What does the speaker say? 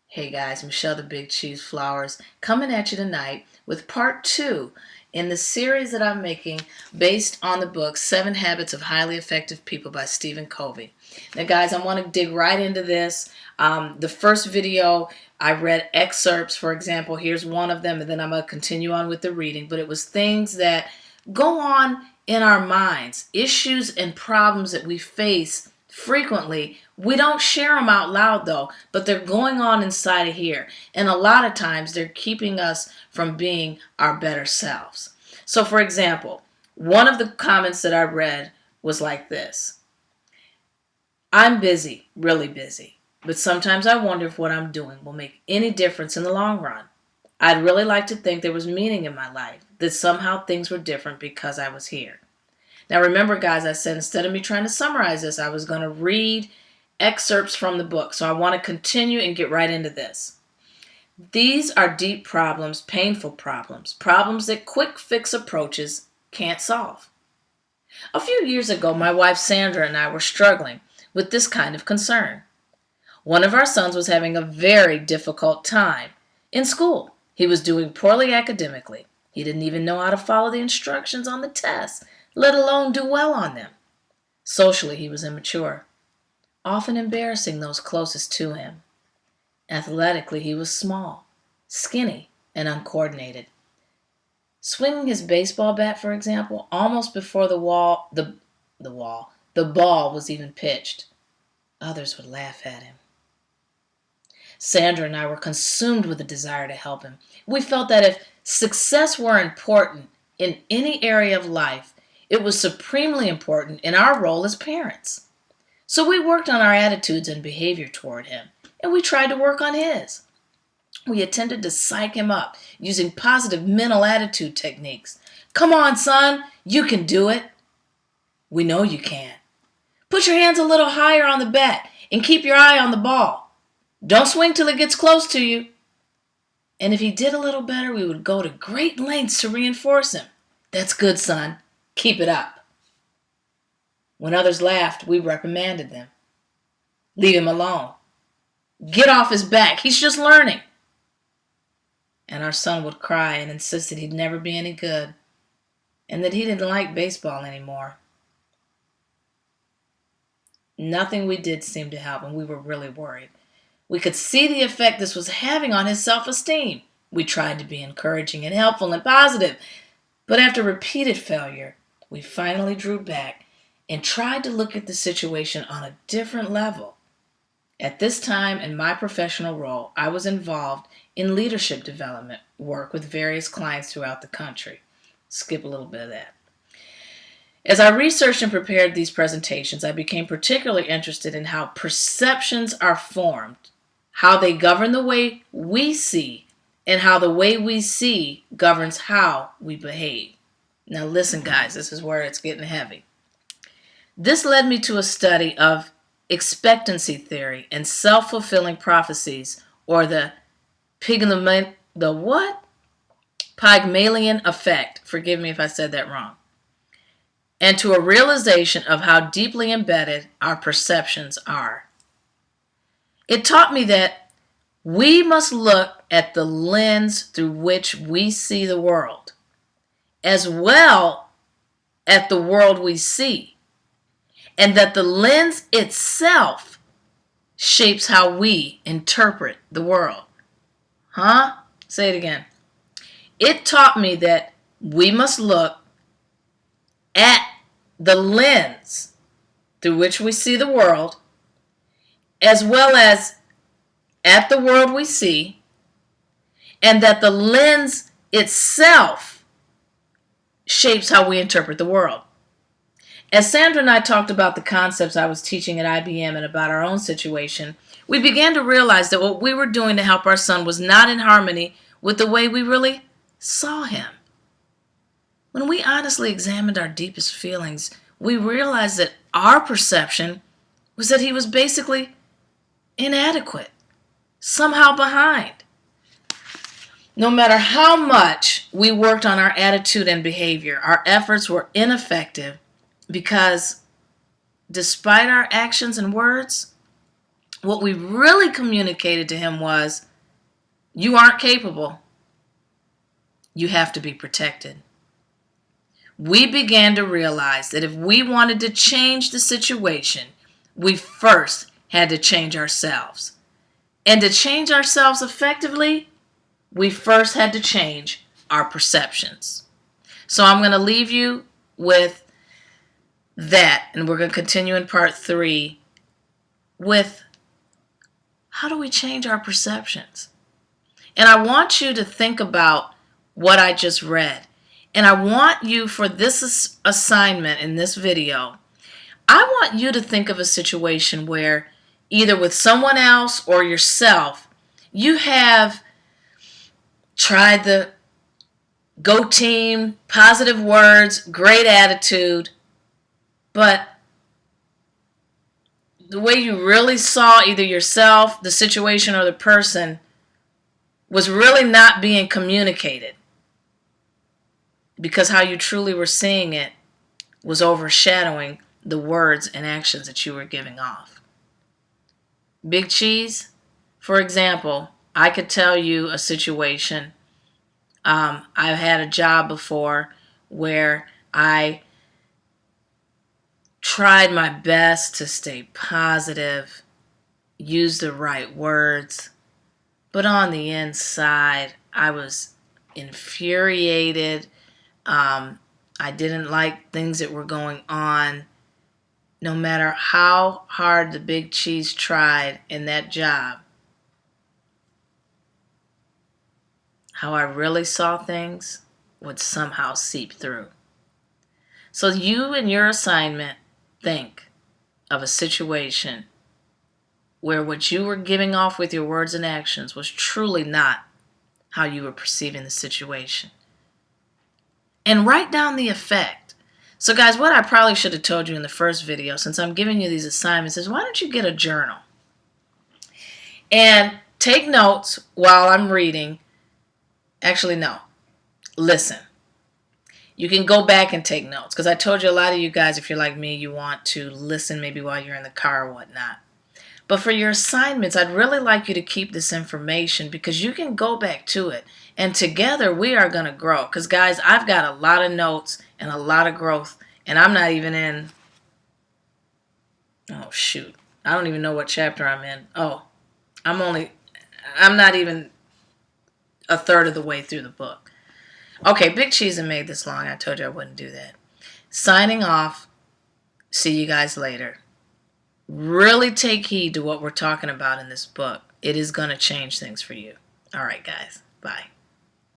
Hey guys, Michelle the Big Cheese Flowers coming at you tonight with part 2 in the series that I'm making based on the book 7 Habits of Highly Effective People by Stephen Covey. Now guys, I want to dig right into this. The first video, I read excerpts, for example. Here's one of them, and then I'm going to continue on with the reading. But it was things that go on in our minds, issues and problems that we face frequently. We don't share them out loud though, but they're going on inside of here. And a lot of times they're keeping us from being our better selves. So for example, one of the comments that I read was like this: I'm busy, really busy, but sometimes I wonder if what I'm doing will make any difference in the long run. I'd really like to think there was meaning in my life, that somehow things were different because I was here. Now remember guys, I said instead of me trying to summarize this, I was going to read excerpts from the book. So I want to continue and get right into this. These are deep problems, painful problems, problems that quick fix approaches can't solve. A few years ago, my wife Sandra and I were struggling with this kind of concern. One of our sons was having a very difficult time in school. He was doing poorly academically. He didn't even know how to follow the instructions on the tests, let alone do well on them. Socially, he was immature, often embarrassing those closest to him. Athletically, he was small, skinny, and uncoordinated. Swinging his baseball bat, for example, almost before the ball was even pitched, others would laugh at him. Sandra and I were consumed with a desire to help him. We felt that if success were important in any area of life, it was supremely important in our role as parents. So we worked on our attitudes and behavior toward him, and we tried to work on his. We attempted to psych him up using positive mental attitude techniques. Come on, son, you can do it. We know you can. Put your hands a little higher on the bat and keep your eye on the ball. Don't swing till it gets close to you. And if he did a little better, we would go to great lengths to reinforce him. That's good, son. Keep it up. When others laughed, we reprimanded them. Leave him alone. Get off his back. He's just learning. And our son would cry and insist that he'd never be any good and that he didn't like baseball anymore. Nothing we did seemed to help, and we were really worried. We could see the effect this was having on his self-esteem. We tried to be encouraging and helpful and positive, but after repeated failure, we finally drew back and tried to look at the situation on a different level. At this time in my professional role, I was involved in leadership development work with various clients throughout the country. Skip a little bit of that. As I researched and prepared these presentations, I became particularly interested in how perceptions are formed, how they govern the way we see, and how the way we see governs how we behave. Now listen, guys, this is where it's getting heavy. This led me to a study of expectancy theory and self-fulfilling prophecies, or the Pygmalion effect. Forgive me if I said that wrong. And to a realization of how deeply embedded our perceptions are. It taught me that we must look at the lens through which we see the world, as well at the world we see, and that the lens itself shapes how we interpret the world. Say it again. It taught me that we must look at the lens through which we see the world, as well as at the world we see, and that the lens itself shapes how we interpret the world. As Sandra and I talked about the concepts I was teaching at IBM and about our own situation, we began to realize that what we were doing to help our son was not in harmony with the way we really saw him. When we honestly examined our deepest feelings, we realized that our perception was that he was basically inadequate, somehow behind. No matter how much we worked on our attitude and behavior, our efforts were ineffective because despite our actions and words, What we really communicated to him was, you aren't capable. You have to be protected. We began to realize that if we wanted to change the situation, we first had to change ourselves. And to change ourselves effectively, we first had to change our perceptions. So I'm going to leave you with that, and we're going to continue in part 3 with how do we change our perceptions? And I want you to think about what I just read. And I want you, for this assignment in this video, I want you to think of a situation where either with someone else or yourself, you have tried the go team, positive words, great attitude, but the way you really saw either yourself, the situation, or the person was really not being communicated, because how you truly were seeing it was overshadowing the words and actions that you were giving off. Big Cheese, for example, I could tell you a situation. I've had a job before where I tried my best to stay positive, use the right words, but on the inside, I was infuriated. I didn't like things that were going on. No matter how hard the Big Cheese tried in that job, how I really saw things would somehow seep through. So you in your assignment, think of a situation where what you were giving off with your words and actions was truly not how you were perceiving the situation. And write down the effect. So guys, what I probably should have told you in the first video, since I'm giving you these assignments, is why don't you get a journal and take notes while I'm reading. Actually, no. Listen. You can go back and take notes, because I told you a lot of you guys, if you're like me, you want to listen maybe while you're in the car or whatnot. But for your assignments, I'd really like you to keep this information, because you can go back to it. And together we are going to grow. Because guys, I've got a lot of notes and a lot of growth. And I'm not even in... Oh, shoot. I don't even know what chapter I'm in. Oh, I'm not even a third of the way through the book. Okay, Big Cheese and made this long. I told you I wouldn't do that. Signing off. See you guys later. Really take heed to what we're talking about in this book. It is going to change things for you. All right, guys. Bye.